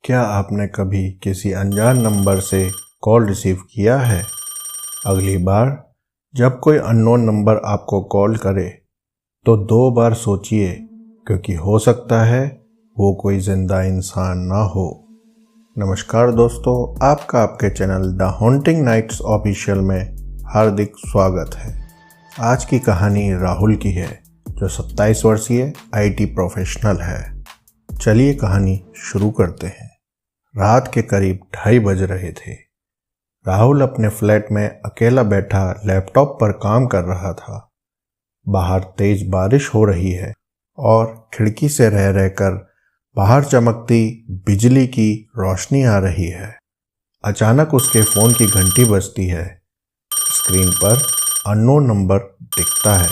क्या आपने कभी किसी अनजान नंबर से कॉल रिसीव किया है? अगली बार जब कोई अननोन नंबर आपको कॉल करे तो 2 बार सोचिए, क्योंकि हो सकता है वो कोई जिंदा इंसान ना हो। नमस्कार दोस्तों, आपका आपके channel the haunting nights official में हार्दिक स्वागत है। आज की कहानी राहुल की है, जो 27 वर्षीय आईटी प्रोफेशनल है। चलिए कहानी शुरू करते हैं। रात के करीब 2:30 बज रहे थे। राहुल अपने फ्लैट में अकेला बैठा लैपटॉप पर काम कर रहा था। बाहर तेज बारिश हो रही है और खिड़की से रह रहकर बाहर चमकती बिजली की रोशनी आ रही है। अचानक उसके फ़ोन की घंटी बजती है। स्क्रीन पर अननोन नंबर दिखता है।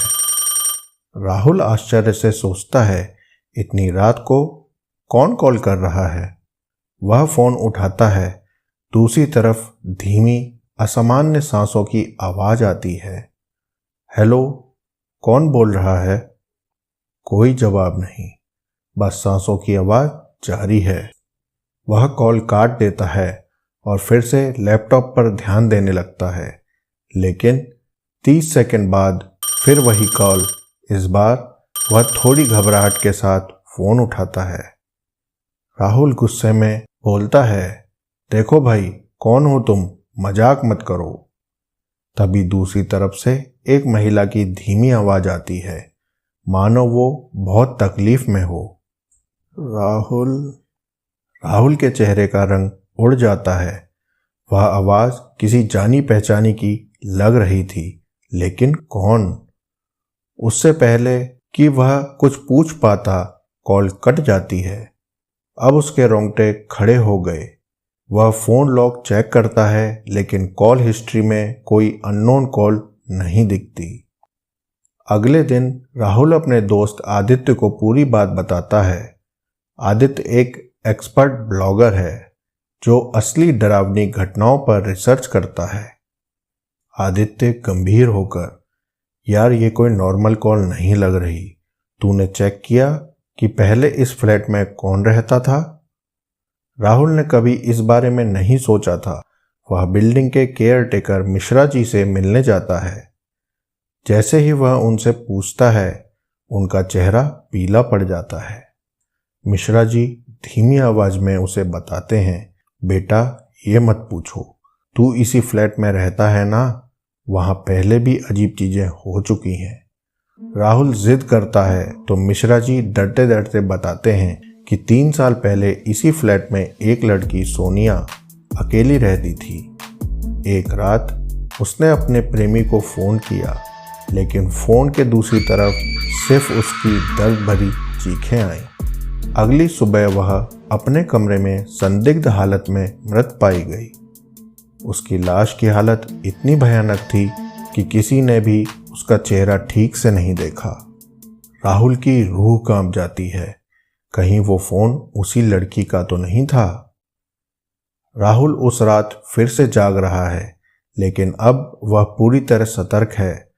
राहुल आश्चर्य से सोचता है, इतनी रात को कौन कॉल कर रहा है? वह फ़ोन उठाता है। दूसरी तरफ धीमी असामान्य सांसों की आवाज़ आती है। हेलो, कौन बोल रहा है? कोई जवाब नहीं, बस सांसों की आवाज़ जारी है। वह कॉल काट देता है और फिर से लैपटॉप पर ध्यान देने लगता है, लेकिन 30 सेकंड बाद फिर वही कॉल। इस बार वह थोड़ी घबराहट के साथ फ़ोन उठाता है। राहुल गुस्से में बोलता है, देखो भाई, कौन हो तुम? मजाक मत करो। तभी दूसरी तरफ से एक महिला की धीमी आवाज़ आती है, मानो वो बहुत तकलीफ में हो। राहुल के चेहरे का रंग उड़ जाता है। वह आवाज़ किसी जानी पहचानी की लग रही थी, लेकिन कौन? उससे पहले कि वह कुछ पूछ पाता, कॉल कट जाती है। अब उसके रोंगटे खड़े हो गए। वह फ़ोन लॉग चेक करता है, लेकिन कॉल हिस्ट्री में कोई अननोन कॉल नहीं दिखती। अगले दिन राहुल अपने दोस्त आदित्य को पूरी बात बताता है। आदित्य एक एक्सपर्ट ब्लॉगर है जो असली डरावनी घटनाओं पर रिसर्च करता है। आदित्य गंभीर होकर, यार ये कोई नॉर्मल कॉल नहीं लग रही। तूने चेक किया कि पहले इस फ्लैट में कौन रहता था? राहुल ने कभी इस बारे में नहीं सोचा था। वह बिल्डिंग के केयरटेकर मिश्रा जी से मिलने जाता है। जैसे ही वह उनसे पूछता है, उनका चेहरा पीला पड़ जाता है। मिश्रा जी धीमी आवाज में उसे बताते हैं, बेटा ये मत पूछो, तू इसी फ्लैट में रहता है ना? वहाँ पहले भी अजीब चीजें हो चुकी हैं। राहुल जिद करता है तो मिश्रा जी डरते डरते बताते हैं कि 3 साल पहले इसी फ्लैट में एक लड़की सोनिया अकेली रहती थी। एक रात उसने अपने प्रेमी को फ़ोन किया, लेकिन फ़ोन के दूसरी तरफ सिर्फ उसकी दर्द भरी चीखें आईं। अगली सुबह वह अपने कमरे में संदिग्ध हालत में मृत पाई गई। उसकी लाश की हालत इतनी भयानक थी कि किसी ने भी उसका चेहरा ठीक से नहीं देखा। राहुल की रूह कांप जाती है, कहीं वो फ़ोन उसी लड़की का तो नहीं था। राहुल उस रात फिर से जाग रहा है, लेकिन अब वह पूरी तरह सतर्क है।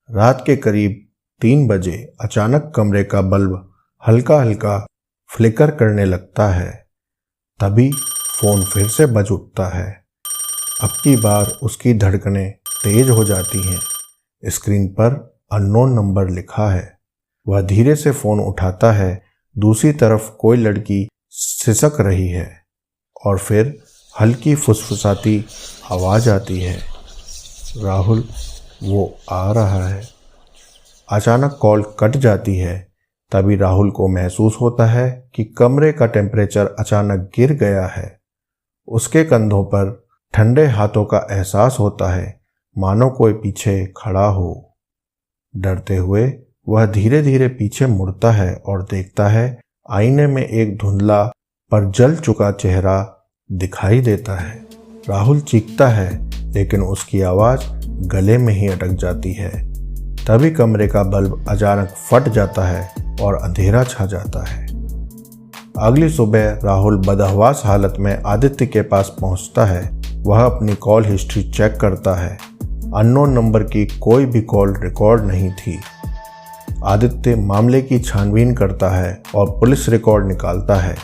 रात के करीब 3 बजे अचानक कमरे का बल्ब हल्का हल्का फ्लिकर करने लगता है। तभी फ़ोन फिर से बज उठता है। अब की बार उसकी धड़कनें तेज हो जाती हैं। स्क्रीन पर अननोन नंबर लिखा है। वह धीरे से फ़ोन उठाता है। दूसरी तरफ कोई लड़की सिसक रही है और फिर हल्की फुसफुसाती आवाज़ आती है, राहुल वो आ रहा है। अचानक कॉल कट जाती है। तभी राहुल को महसूस होता है कि कमरे का टेम्परेचर अचानक गिर गया है। उसके कंधों पर ठंडे हाथों का एहसास होता है, मानो कोई पीछे खड़ा हो। डरते हुए वह धीरे धीरे पीछे मुड़ता है और देखता है, आईने में एक धुंधला पर जल चुका चेहरा दिखाई देता है। राहुल चीखता है, लेकिन उसकी आवाज़ गले में ही अटक जाती है। तभी कमरे का बल्ब अचानक फट जाता है और अंधेरा छा जाता है। अगली सुबह राहुल बदहवास हालत में आदित्य के पास पहुंचता है। वह अपनी कॉल हिस्ट्री चेक करता है। अननोन नंबर की कोई भी कॉल रिकॉर्ड नहीं थी। आदित्य मामले की छानबीन करता है और पुलिस रिकॉर्ड निकालता है।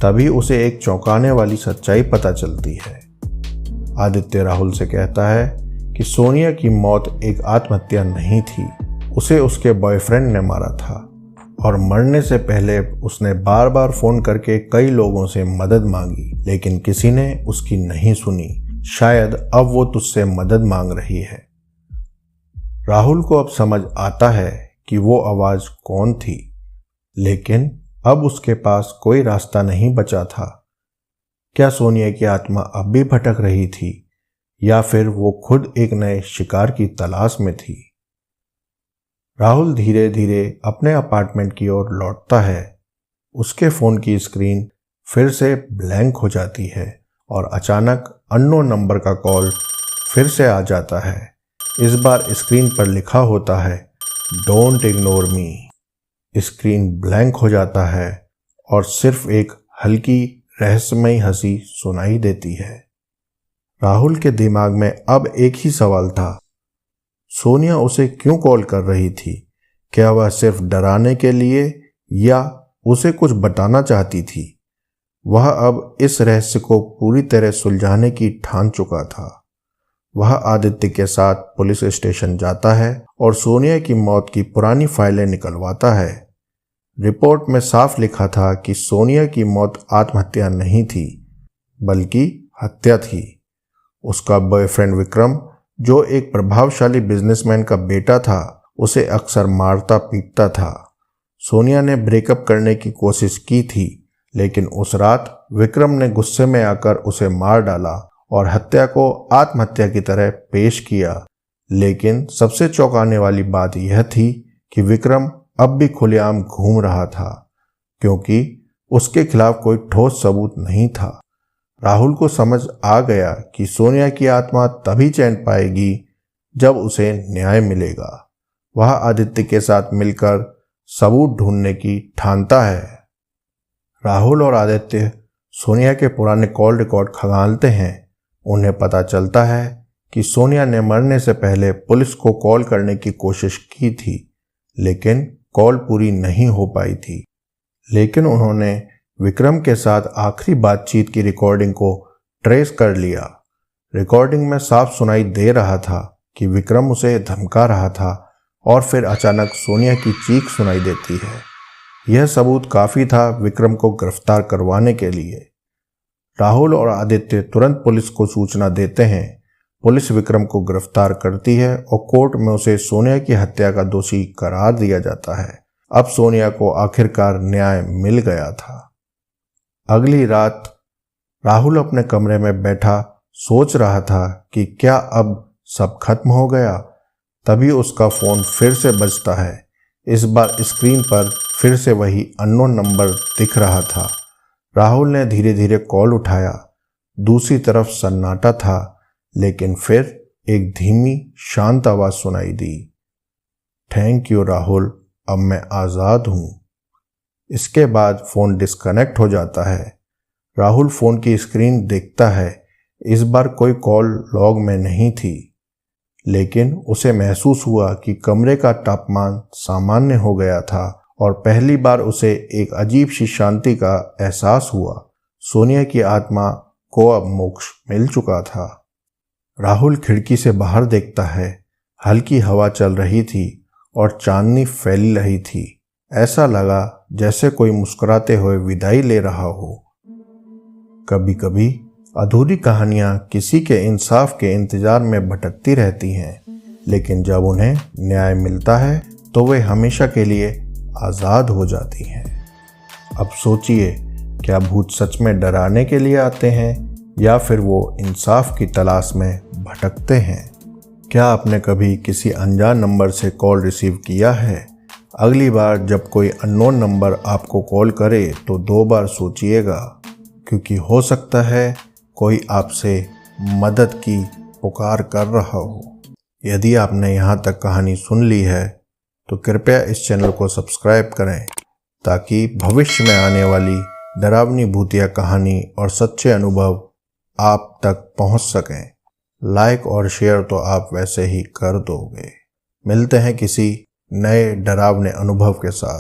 तभी उसे एक चौंकाने वाली सच्चाई पता चलती है। आदित्य राहुल से कहता है कि सोनिया की मौत एक आत्महत्या नहीं थी, उसे उसके बॉयफ्रेंड ने मारा था और मरने से पहले उसने बार बार फोन करके कई लोगों से मदद मांगी, लेकिन किसी ने उसकी नहीं सुनी। शायद अब वो तुझसे मदद मांग रही है। राहुल को अब समझ आता है कि वो आवाज कौन थी, लेकिन अब उसके पास कोई रास्ता नहीं बचा था। क्या सोनिया की आत्मा अब भी भटक रही थी या फिर वो खुद एक नए शिकार की तलाश में थी? राहुल धीरे धीरे अपने अपार्टमेंट की ओर लौटता है। उसके फोन की स्क्रीन फिर से ब्लैंक हो जाती है और अचानक अननोन नंबर का कॉल फिर से आ जाता है। इस बार स्क्रीन पर लिखा होता है, don't ignore me. Screen blank हो जाता है और सिर्फ एक हल्की रहस्यमयी हंसी सुनाई देती है। राहुल के दिमाग में अब एक ही सवाल था, सोनिया उसे क्यों कॉल कर रही थी? क्या वह सिर्फ डराने के लिए या उसे कुछ बताना चाहती थी? वह अब इस रहस्य को पूरी तरह सुलझाने की ठान चुका था। वह आदित्य के साथ पुलिस स्टेशन जाता है और सोनिया की मौत की पुरानी फाइलें निकलवाता है। रिपोर्ट में साफ लिखा था कि सोनिया की मौत आत्महत्या नहीं थी, बल्कि हत्या थी। उसका बॉयफ्रेंड विक्रम, जो एक प्रभावशाली बिजनेसमैन का बेटा था, उसे अक्सर मारता पीटता था। सोनिया ने ब्रेकअप करने की कोशिश की थी, लेकिन उस रात विक्रम ने गुस्से में आकर उसे मार डाला और हत्या को आत्महत्या की तरह पेश किया। लेकिन सबसे चौंकाने वाली बात यह थी कि विक्रम अब भी खुलेआम घूम रहा था, क्योंकि उसके खिलाफ कोई ठोस सबूत नहीं था। राहुल को समझ आ गया कि सोनिया की आत्मा तभी चैन पाएगी जब उसे न्याय मिलेगा। वह आदित्य के साथ मिलकर सबूत ढूंढने की ठानता है। राहुल और आदित्य सोनिया के पुराने कॉल रिकॉर्ड खंगालते हैं। उन्हें पता चलता है कि सोनिया ने मरने से पहले पुलिस को कॉल करने की कोशिश की थी, लेकिन कॉल पूरी नहीं हो पाई थी। लेकिन उन्होंने विक्रम के साथ आखिरी बातचीत की रिकॉर्डिंग को ट्रेस कर लिया। रिकॉर्डिंग में साफ सुनाई दे रहा था कि विक्रम उसे धमका रहा था और फिर अचानक सोनिया की चीख सुनाई देती है। यह सबूत काफी था विक्रम को गिरफ्तार करवाने के लिए। राहुल और आदित्य तुरंत पुलिस को सूचना देते हैं। पुलिस विक्रम को गिरफ्तार करती है और कोर्ट में उसे सोनिया की हत्या का दोषी करार दिया जाता है। अब सोनिया को आखिरकार न्याय मिल गया था। अगली रात राहुल अपने कमरे में बैठा सोच रहा था कि क्या अब सब खत्म हो गया। तभी उसका फोन फिर से बजता है। इस बार स्क्रीन पर फिर से वही अननोन नंबर दिख रहा था। राहुल ने धीरे धीरे कॉल उठाया। दूसरी तरफ सन्नाटा था, लेकिन फिर एक धीमी शांत आवाज सुनाई दी, थैंक यू राहुल, अब मैं आजाद हूं। इसके बाद फोन डिस्कनेक्ट हो जाता है। राहुल फोन की स्क्रीन देखता है। इस बार कोई कॉल लॉग में नहीं थी, लेकिन उसे महसूस हुआ कि कमरे का तापमान सामान्य हो गया था और पहली बार उसे एक अजीब सी शांति का एहसास हुआ। सोनिया की आत्मा को अब मोक्ष मिल चुका था। राहुल खिड़की से बाहर देखता है। हल्की हवा चल रही थी और चांदनी फैल रही थी। ऐसा लगा जैसे कोई मुस्कुराते हुए विदाई ले रहा हो। कभी कभी अधूरी कहानियां किसी के इंसाफ के इंतजार में भटकती रहती हैं, लेकिन जब उन्हें न्याय मिलता है तो वे हमेशा के लिए आज़ाद हो जाती हैं। अब सोचिए, क्या भूत सच में डराने के लिए आते हैं या फिर वो इंसाफ की तलाश में भटकते हैं? क्या आपने कभी किसी अनजान नंबर से कॉल रिसीव किया है? अगली बार जब कोई अननोन नंबर आपको कॉल करे तो 2 बार सोचिएगा, क्योंकि हो सकता है कोई आपसे मदद की पुकार कर रहा हो। यदि आपने यहाँ तक कहानी सुन ली है तो कृपया इस चैनल को सब्सक्राइब करें, ताकि भविष्य में आने वाली डरावनी भूतिया कहानी और सच्चे अनुभव आप तक पहुँच सकें। लाइक और शेयर तो आप वैसे ही कर दोगे। मिलते हैं किसी नए डरावने अनुभव के साथ।